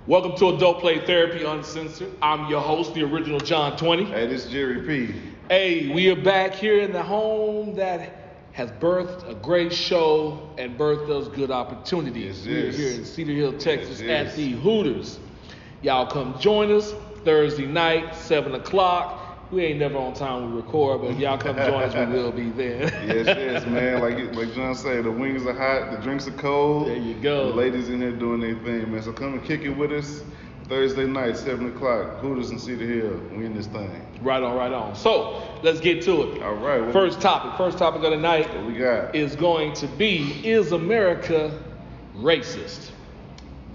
Welcome to Adult Play Therapy Uncensored. I'm your host, the original John 20. Hey, this is Jerry P. Hey, we are back here in the home that has birthed a great show and birthed us good opportunities. Yes, We are yes. here in Cedar Hill, Texas Yes, at the Hooters. Y'all come join us Thursday night, 7 o'clock. We ain't never on time when we record, but if y'all come join us, we will be there. Yes, man. Like John said, the wings are hot, the drinks are cold. There you go. The ladies in here doing their thing, man. So come and kick it with us Thursday night, 7 o'clock, Hooters in Cedar Hill. We in this thing. Right on. So, let's get to it. All right. First topic of the night What we got? is going to be, is America racist?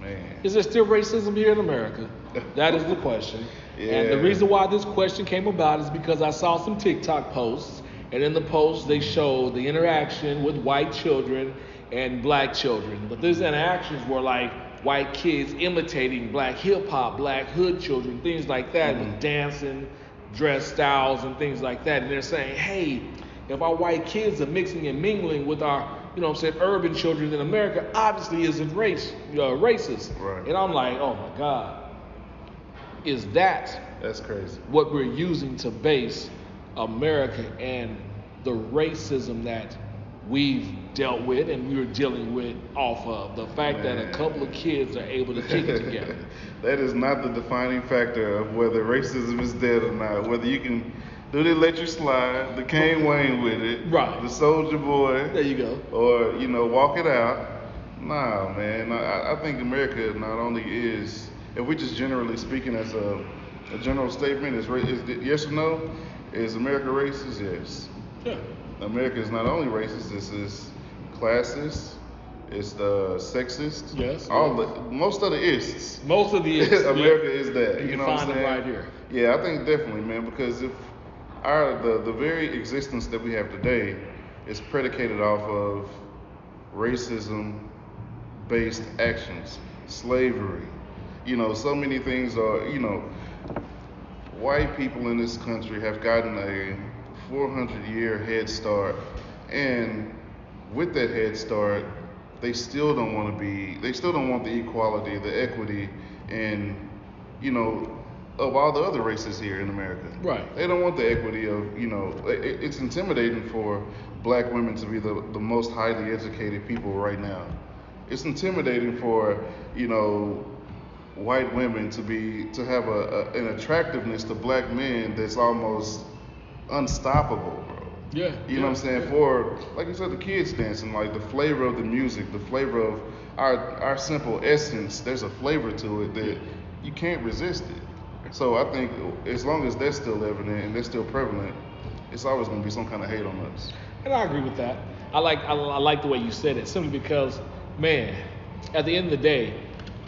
Man. Is there still racism here in America? That is the question. Yeah. And the reason why this question came about is because I saw some TikTok posts, and in the posts they showed the interaction with white children and black children. But these interactions were like white kids imitating black hip hop, black hood children, things like that, with dancing, dress styles, and things like that. And they're saying, hey, if our white kids are mixing and mingling with our, urban children in America, obviously isn't racist. Right. And I'm like, oh my God. Is That's crazy. what we're using to base America and the racism that we've dealt with and we're dealing with off of? The fact that a couple of kids are able to kick it together. That is not the defining factor of whether racism is dead or not. Whether you can do they let you slide, the Kane Wayne with it, Right. the Soldier Boy, There you go. or walk it out. Nah, man. I think America not only is, if we just generally speaking as a general statement, is yes or no? Is America racist? Yes. Yeah. America is not only racist. This is classist. It's the sexist. Yes. Most of the ists. Most of the America is that. You know can what I'm find it saying? right here. Yeah, I think definitely, man. Because if the very existence that we have today is predicated off of racism-based actions, slavery. So many things are. White people in this country have gotten a 400-year head start, and with that head start, they still don't want the equality, the equity, and of all the other races here in America. Right. They don't want the equity of it's intimidating for black women to be the most highly educated people right now. It's intimidating for white women to have an attractiveness to black men that's almost unstoppable, bro. Yeah. You know what I'm saying? For, like you said, the kids dancing, like the flavor of the music, the flavor of our simple essence, there's a flavor to it that you can't resist it. So I think as long as that's still evident and that's still prevalent, it's always going to be some kind of hate on us. And I agree with that. I like the way you said it, simply because, man, at the end of the day,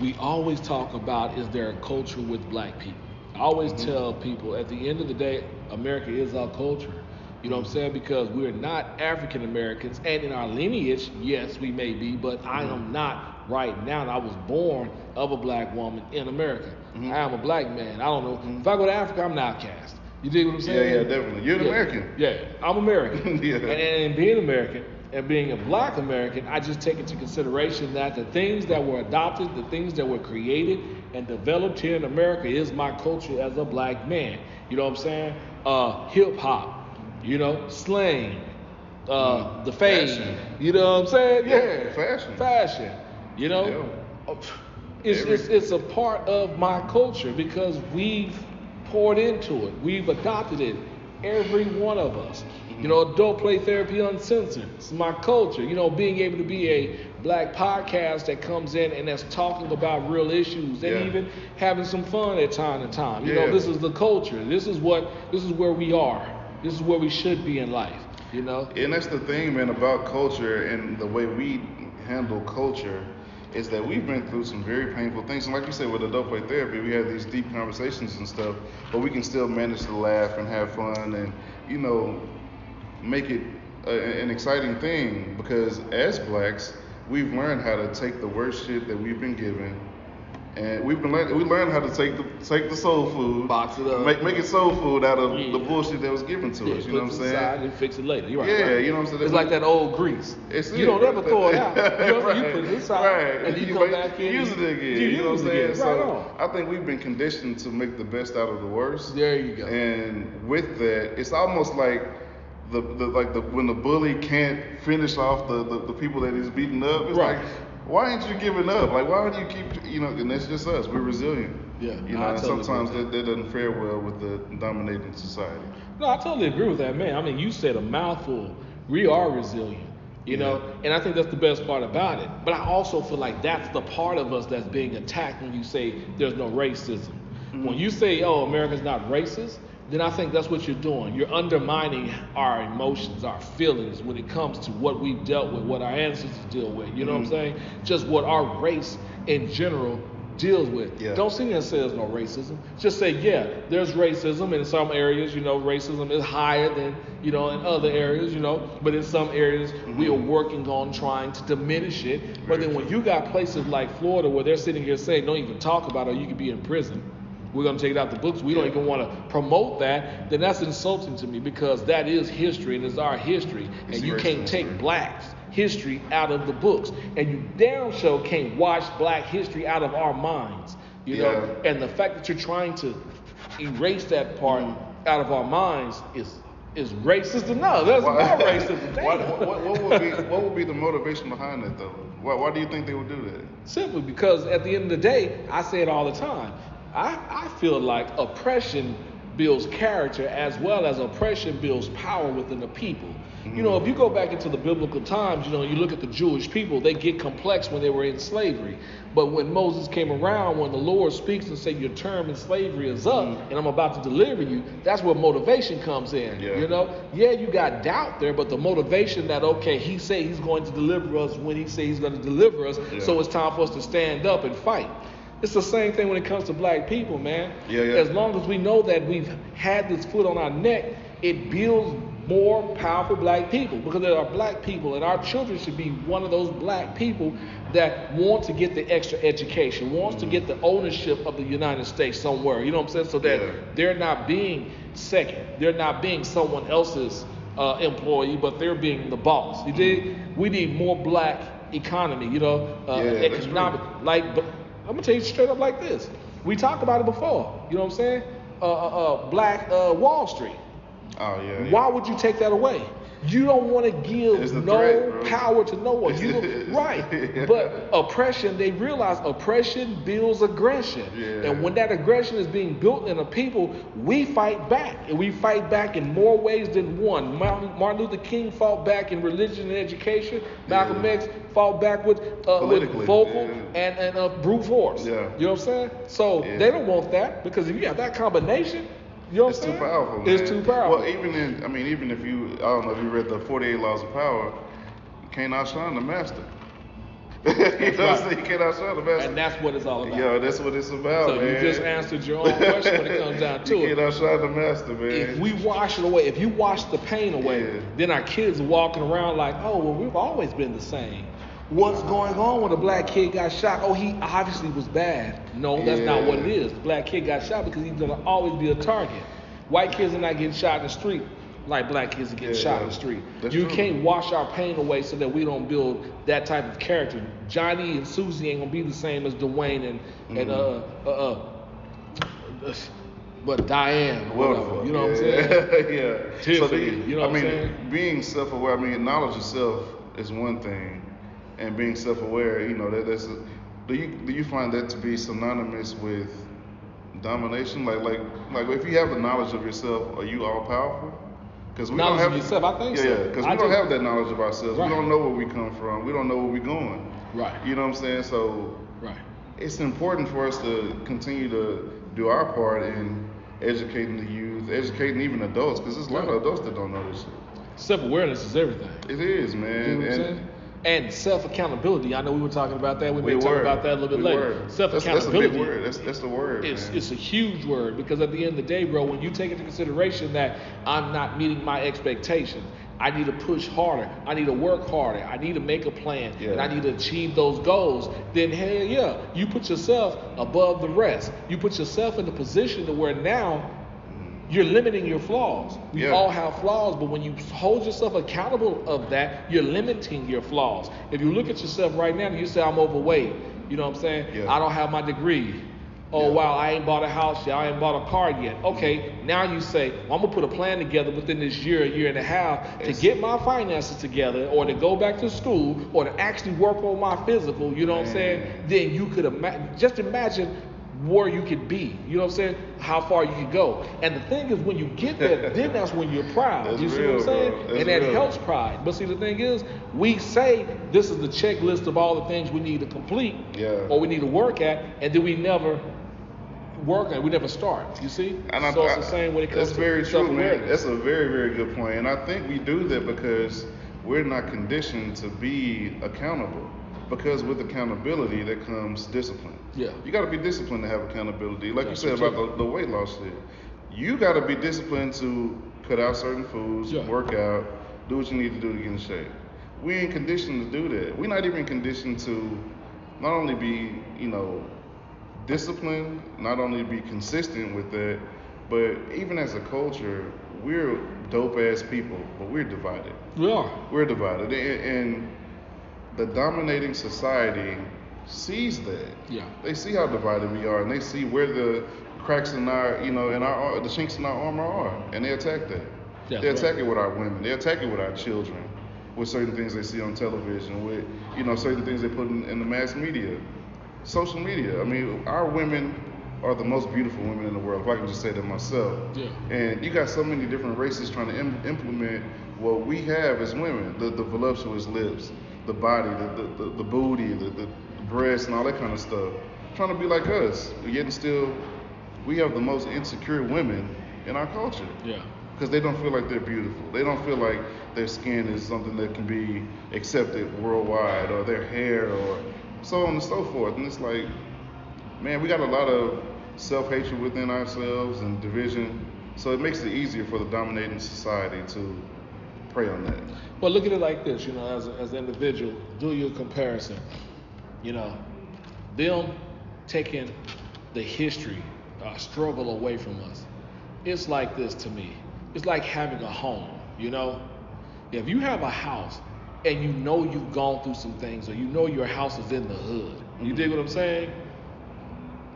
we always talk about, is there a culture with black people? I always tell people, at the end of the day, America is our culture. You know what I'm saying? Because we're not African Americans, and in our lineage, yes, we may be, but I am not right now. And I was born of a black woman in America. I am a black man. I don't know. If I go to Africa, I'm an outcast. You dig what I'm saying? Yeah, definitely. You're an American. Yeah, I'm American. Yeah. And being American and being a black American, I just take into consideration that the things that were adopted, the things that were created and developed here in America is my culture as a black man. You know what I'm saying? Hip hop, slang, the fade. Fashion. You know what I'm saying? Yeah, fashion. Fashion. Yeah. It's a part of my culture because we've poured into it. We've adopted it. Every one of us. Adult Play Therapy Uncensored. It's my culture. Being able to be a black podcast that comes in and that's talking about real issues and even having some fun at time to time. This is the culture. This is where we are. This is where we should be in life. And that's the thing, man, about culture and the way we handle culture is that we've been through some very painful things. And like you said, with adult play therapy, we have these deep conversations and stuff, but we can still manage to laugh and have fun and, make it an exciting thing, because as blacks, we've learned how to take the worst shit that we've been given And we learned how to take the soul food, box it up, make it soul food out of the bullshit that was given to us. You know what I'm saying? Aside and fix it later. You're right. Yeah, right. you know what I'm saying. It's like that old grease. You don't ever throw it out. You put it aside, and you come back in, use it again. You know what I'm saying? So I think we've been conditioned to make the best out of the worst. There you go. And with that, it's almost like when the bully can't finish off the people that he's beating up. It's like, why aren't you giving up? Like, why do you keep, and that's just us. We're resilient. Yeah. And sometimes that doesn't fare well with the dominating society. No, I totally agree with that, man. I mean, you said a mouthful. We are resilient, you know, and I think that's the best part about it. But I also feel like that's the part of us that's being attacked when you say there's no racism. Mm-hmm. When you say, oh, America's not racist, then I think that's what you're doing. You're undermining our emotions, our feelings when it comes to what we've dealt with, what our ancestors deal with. You know what I'm saying? Just what our race in general deals with. Yeah. Don't sit there and say there's no racism. Just say, yeah, there's racism in some areas. Racism is higher than, in other areas, But in some areas, we are working on trying to diminish it. But then when you got places like Florida where they're sitting here saying, don't even talk about it or you could be in prison. We're going to take it out the books. We don't even want to promote that. Then that's insulting to me because that is history and it's our history. And you can't take blacks' history out of the books. And you damn sure can't wash black history out of our minds. know? And the fact that you're trying to erase that part out of our minds is racist enough. That's more racism. What would be the motivation behind that, though? Why do you think they would do that? Simply because at the end of the day, I say it all the time. I feel like oppression builds character as well as oppression builds power within the people. If you go back into the biblical times, you look at the Jewish people, they get complex when they were in slavery. But when Moses came around, when the Lord speaks and say your term in slavery is up and I'm about to deliver you, that's where motivation comes in. You got doubt there, but the motivation that, okay, he said he's going to deliver us when he said he's going to deliver us, so it's time for us to stand up and fight. It's the same thing when it comes to black people, man. As long as we know that we've had this foot on our neck, it builds more powerful black people, because there are black people, and our children should be one of those black people that want to get the extra education, wants to get the ownership of the United States somewhere, you know what I'm saying? So that they're not being second, they're not being someone else's employee, but they're being the boss. You dig? We need more black economy, economic, I'm gonna tell you straight up like this. We talked about it before. You know what I'm saying? Black Wall Street. Oh yeah. Why would you take that away? You don't want to give power to no one. Right. But oppression, they realize oppression builds aggression. And when that aggression is being built in a people, we fight back. And we fight back in more ways than one. Martin Luther King fought back in religion and education. Malcolm X fought back with vocal and brute force. You know what I'm saying? So they don't want that, because if you have that combination, you know what I'm saying? It's too powerful, man. It's too powerful. Well, even if you, I don't know if you read the 48 Laws of Power, you can't outshine the master. You can't outshine the master. And that's what it's all about. Yeah, that's what it's about, so man. You just answered your own question when it comes down to it. You can't outshine the master, man. If we wash it away, if you wash the pain away, then our kids are walking around like, oh, well, we've always been the same. What's going on when a black kid got shot? Oh, he obviously was bad. No, that's not what it is. The black kid got shot because he's going to always be a target. White kids are not getting shot in the street like black kids are getting shot in the street. You can't wash our pain away so that we don't build that type of character. Johnny and Susie ain't going to be the same as Dwayne but Diane or whatever. You know what I'm saying? Tiffany, you know what I'm saying? Being self-aware, knowledge of self is one thing. And being self-aware, do you find that to be synonymous with domination? Like if you have the knowledge of yourself, are you all powerful? Because we knowledge don't have of yourself, I think so. Yeah, because we don't have that knowledge of ourselves. Right. We don't know where we come from. We don't know where we're going. Right. You know what I'm saying? So it's important for us to continue to do our part in educating the youth, educating even adults, because there's a lot of adults that don't know this shit. Self-awareness is everything. It is, man. You know what I'm saying? And self-accountability. I know we were talking about that. We may talk about that a little bit later. Self-accountability. That's a big word. That's the word. It's a huge word, because at the end of the day, bro, when you take into consideration that I'm not meeting my expectations, I need to push harder. I need to work harder. I need to make a plan, Yeah. and I need to achieve those goals. Then hell yeah, you put yourself above the rest. You put yourself in the position to where now you're limiting your flaws. We Yeah. all have flaws, but when you hold yourself accountable of that, you're limiting your flaws. If you look at yourself right now and you say, I'm overweight, you know what I'm saying? Yeah. I don't have my degree. Oh, Yeah. wow, I ain't bought a house yet. I ain't bought a car yet. Okay, now you say, well, I'm going to put a plan together within this year, year and a half to get my finances together, or to go back to school, or to actually work on my physical, you know what I'm saying? Then you could just imagine where you could be, you know what I'm saying? How far you could go. And the thing is, when you get there, then that's when you're proud. That's you see real, what I'm saying? bro. That's And that real. helps pride. But see, the thing is, we say this is the checklist of all the things we need to complete, Yeah. or we need to work at, and then we never work at it. We never start. You see? And So it's the same when it comes that's to very true, man. self-awareness. That's a very, very good point. And I think we do that because we're not conditioned to be accountable. Because with accountability, there comes discipline. Yeah. You got to be disciplined to have accountability. Like That's you said what about the weight loss shit. You got to be disciplined to cut out certain foods, Yeah. work out, do what you need to do to get in shape. We ain't conditioned to do that. We're not even conditioned to not only be, disciplined, not only be consistent with that, but even as a culture, we're dope ass people, but we're divided. We are. We're divided, and the dominating society sees that. Yeah. They see how divided we are, and they see where the cracks in our, the chinks in our armor are, and they attack that. Yeah, They attack right. it with our women. They attack it with our children, with certain things they see on television, with certain things they put in the mass media, social media. I mean, our women are the most beautiful women in the world, if I can just say that myself. Yeah. And you got so many different races trying to implement what we have as women, the voluptuous lips, the body, the booty, the breasts, and all that kind of stuff. Trying to be like us, yet still, we have the most insecure women in our culture. Yeah. Because they don't feel like they're beautiful. They don't feel like their skin is something that can be accepted worldwide, or their hair, or so on and so forth. And it's like, man, we got a lot of self-hatred within ourselves and division. So it makes it easier for the dominating society to prey on that. Well, look at it like this, as an individual, do your comparison. Them taking the history, struggle away from us. It's like this to me. It's like having a home, If you have a house and you've gone through some things, or your house is in the hood, you dig what I'm saying?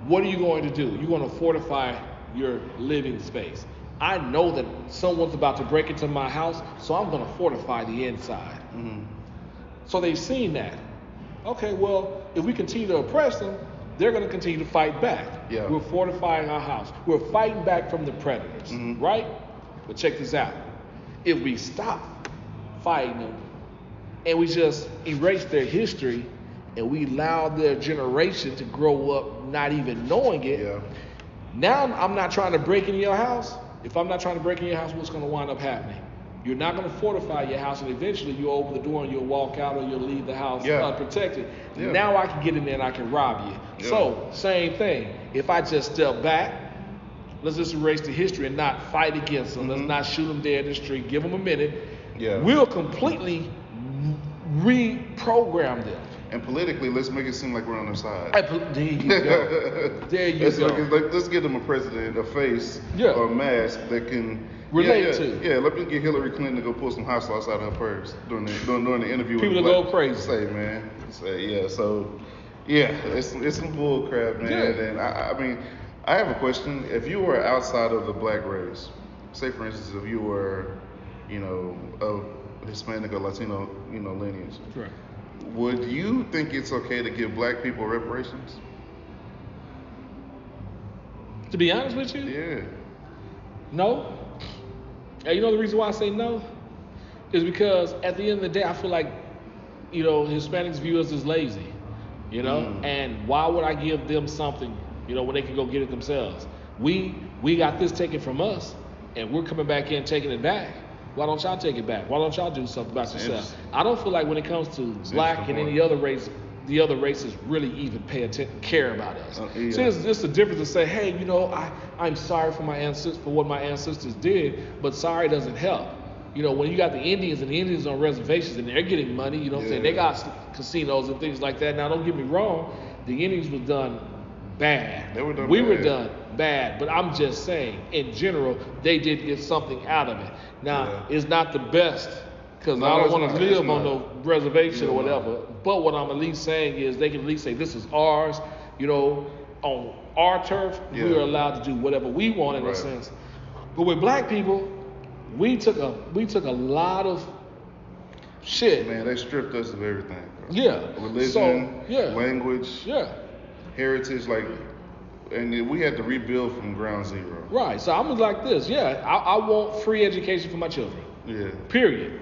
What are you going to do? You're going to fortify your living space. I know that someone's about to break into my house, so I'm going to fortify the inside. Mm-hmm. So they've seen that. Okay, well, if we continue to oppress them, they're going to continue to fight back. Yeah. We're fortifying our house. We're fighting back from the predators, Mhm. right? But check this out. If we stop fighting them and we just erase their history and we allow their generation to grow up not even knowing it, Yeah. now I'm not trying to break into your house. If I'm not trying to break into your house, what's going to wind up happening? You're not going to fortify your house, and eventually you'll open the door and you'll walk out, or you'll leave the house Yeah. unprotected. Yeah. Now I can get in there and I can rob you. Yeah. So, same thing. If I just step back, let's just erase the history and not fight against them. Let's not shoot them dead in the street. Give them a minute. Yeah. We'll completely reprogram them. And politically, let's make it seem like we're on their side. There you go. There you Let's go. let's give them a president, a face, Yeah. or a mask that can Relate yeah, to. Yeah, let me get Hillary Clinton to go pull some hot sauce out of her purse during the interview. People with to go Black- crazy. Say, man. Say, yeah. So, yeah, it's some bull crap, man. Yeah. And I mean, I have a question. If you were outside of the black race, say for instance, if you were, of Hispanic or Latino, lineage, Correct. would you think it's okay to give black people reparations? To be honest with you, Yeah. no. And the reason why I say no is because at the end of the day, I feel like, Hispanics view us as lazy, and why would I give them something, when they can go get it themselves? We got this taken from us, and we're coming back in taking it back. Why don't y'all take it back? Why don't y'all do something about yourself? I don't feel like when it comes to black and any other race, the other races really even care about us. Yeah. See, it's just a difference to say, hey, I'm sorry for my ancestors, for what my ancestors did, but sorry doesn't help. You know, when you got the Indians and the Indians on reservations and they're getting money, you know what I'm saying? They got casinos and things like that. Now, don't get me wrong, the Indians was done bad. They were done we bad. were done bad, but I'm just saying, in general, they did get something out of it. Now, it's not the best, because I don't want to live on no reservation or whatever. But what I'm at least saying is they can at least say, this is ours, you know, on our turf, we are allowed to do whatever we want in a sense. But with black people, we took a lot of shit. Man, they stripped us of everything. Bro. Yeah. Religion, so, language, heritage, like, and we had to rebuild from ground zero. Right. So I'm like this. Yeah, I want free education for my children. Yeah. Period.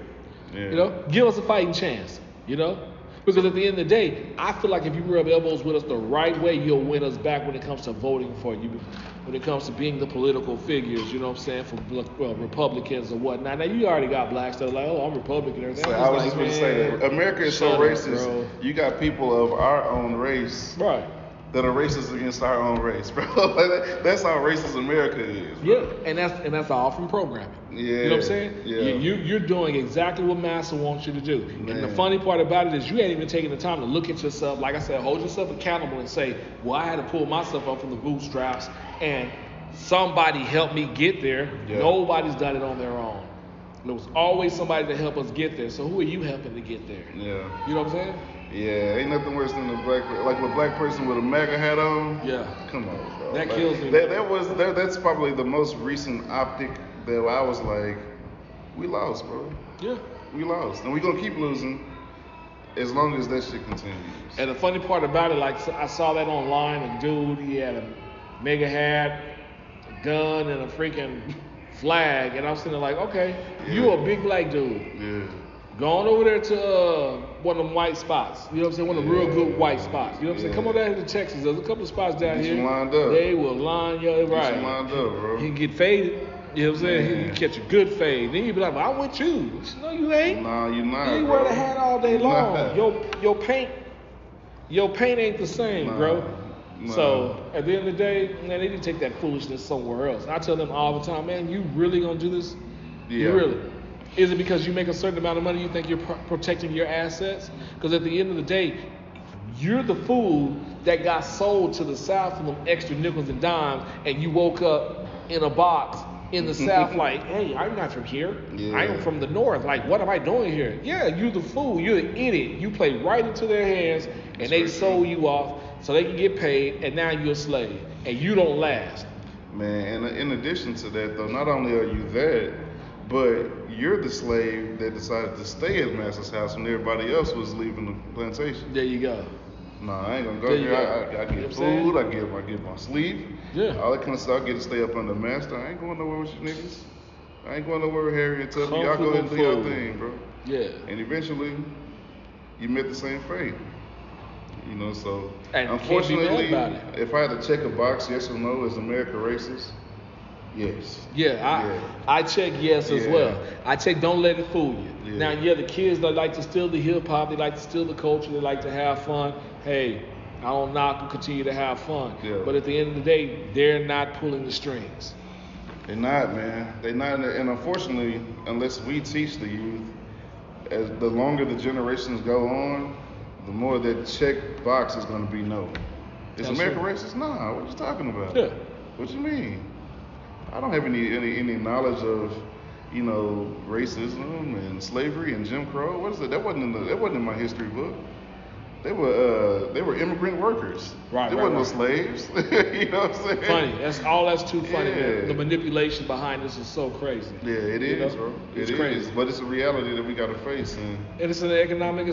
Yeah. You know, give us a fighting chance. You know, because at the end of the day, I feel like if you rub elbows with us the right way, you'll win us back when it comes to voting for you. When it comes to being the political figures, you know what I'm saying, for Republicans or whatnot. Now, you already got blacks that are like, oh, I'm Republican. And so I was just going to say that America is so racist. Bro. You got people of our own race that are racist against our own race, bro. That's how racist America is. Bro. Yeah, and that's all from programming. Yeah. You know what I'm saying? Yeah. You're doing exactly what Massa wants you to do. Man. And the funny part about it is you ain't even taking the time to look at yourself, like I said, hold yourself accountable and say, well, I had to pull myself up from the bootstraps and somebody helped me get there. Yeah. Nobody's done it on their own. There was always somebody to help us get there. So who are you helping to get there? Yeah. You know what I'm saying? Yeah, ain't nothing worse than a black person with a MAGA hat on. Yeah. Come on, bro. That kills me. That's probably the most recent optic that I was like, we lost, bro. Yeah. We lost. And we're going to keep losing as long as that shit continues. And the funny part about it, like I saw that online, a dude, he had a MAGA hat, a gun, and a freaking flag. And I was sitting there like, okay, you a big black dude. Yeah. Go on over there to one of them white spots. You know what I'm saying? One of the real good white spots. You know what I'm saying? Come on down here to Texas. There's a couple of spots down here. Lined up. They will line you up right. Lined up, bro. He can get faded. You know what I'm saying? He can catch a good fade. Then you be like, well, I'm with you. No, you ain't. Nah, you're not. You ain't wear the hat all day long. Your paint ain't the same, bro. Nah. So at the end of the day, man, they need to take that foolishness somewhere else. I tell them all the time, man, you really gonna do this? Yeah. You really? Is it because you make a certain amount of money you think you're protecting your assets? Because at the end of the day, you're the fool that got sold to the South for them extra nickels and dimes, and you woke up in a box in the South like, hey, I'm not from here. Yeah. I am from the North. Like, what am I doing here? Yeah, you're the fool. You're the idiot. You play right into their hands, and they sold you off so they can get paid, and now you're a slave, and you don't last. Man, and in addition to that, though, not only are you that, but you're the slave that decided to stay at Master's house when everybody else was leaving the plantation. There you go. Nah, I ain't gonna go here. I get food, I get my sleep. Yeah. All that kind of stuff. I get to stay up under Master. I ain't going nowhere with you niggas. I ain't going nowhere with Harry and Tubby. Y'all go ahead and do your thing, bro. Yeah. And eventually, you met the same fate. You know, so and unfortunately, if I had to check a box, yes or no, is America racist? Yes. Yeah, I check yes as well. I check don't let it fool you. Yeah. Now, the kids, they like to steal the hip hop, they like to steal the culture, they like to have fun. Hey, I don't knock them, continue to have fun. Yeah. But at the end of the day, they're not pulling the strings. They're not, man. They're not. And unfortunately, unless we teach the youth, as the longer the generations go on, the more that check box is going to be no. Is America racist? Nah. What you talking about? Yeah. What you mean? I don't have any knowledge of, racism and slavery and Jim Crow. What is it? That wasn't in my history book. They were immigrant workers. Right. They wasn't no slaves. You know what I'm saying? Funny. That's too funny. Yeah. The manipulation behind this is so crazy. Yeah, it is, bro. It's crazy. But it's a reality that we gotta face. And it's an economic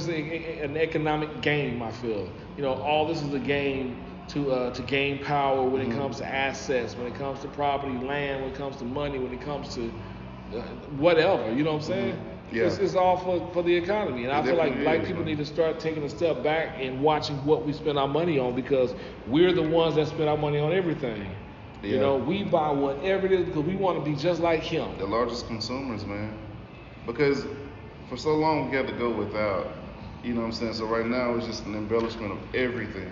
game, I feel. All this is a game to gain power when it comes to assets, when it comes to property, land, when it comes to money, when it comes to whatever. You know what I'm saying? Yeah. It's all for the economy. And I feel like black people need to start taking a step back and watching what we spend our money on, because we're the ones that spend our money on everything. Yeah. We buy whatever it is because we want to be just like him. The largest consumers, man. Because for so long we had to go without. You know what I'm saying? So right now it's just an embellishment of everything.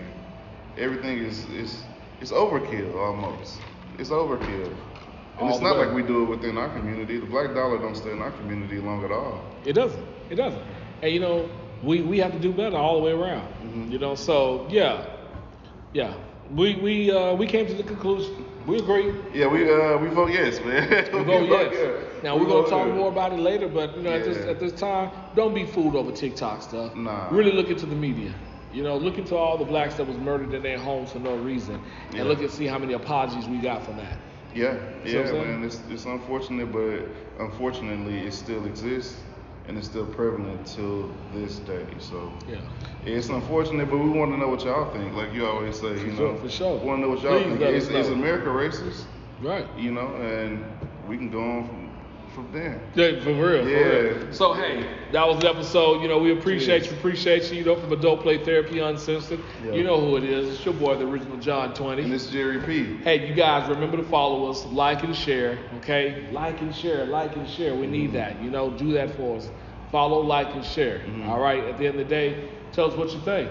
Everything is overkill almost. It's overkill. And it's not like we do it within our community. The black dollar don't stay in our community long at all. It doesn't. It doesn't. And you know, we have to do better all the way around. Mm-hmm. You know, so yeah. We came to the conclusion. We agree. Yeah, we vote yes, man. We vote yes. Now we're gonna talk more about it later, but you know, at this time, don't be fooled over TikTok stuff. Nah. Really look into the media. You know, look into all the blacks that was murdered in their homes for no reason, and look and see how many apologies we got from that. Yeah, man. It's unfortunate, but unfortunately, it still exists and it's still prevalent till this day. So it's unfortunate, but we want to know what y'all think. Like you always say, for sure. We want to know what y'all think. Is America racist? Right. You know, and we can go on from there. Yeah, for real. Yeah. For real. So hey, that was the episode. You know, we appreciate you. You know, from Adult Play Therapy Uncensored. Yeah. You know who it is. It's your boy, the original John 20. And this is Jerry P. Hey, you guys, remember to follow us, like and share. Okay, like and share. We need that. You know, do that for us. Follow, like, and share. All right. At the end of the day, tell us what you think.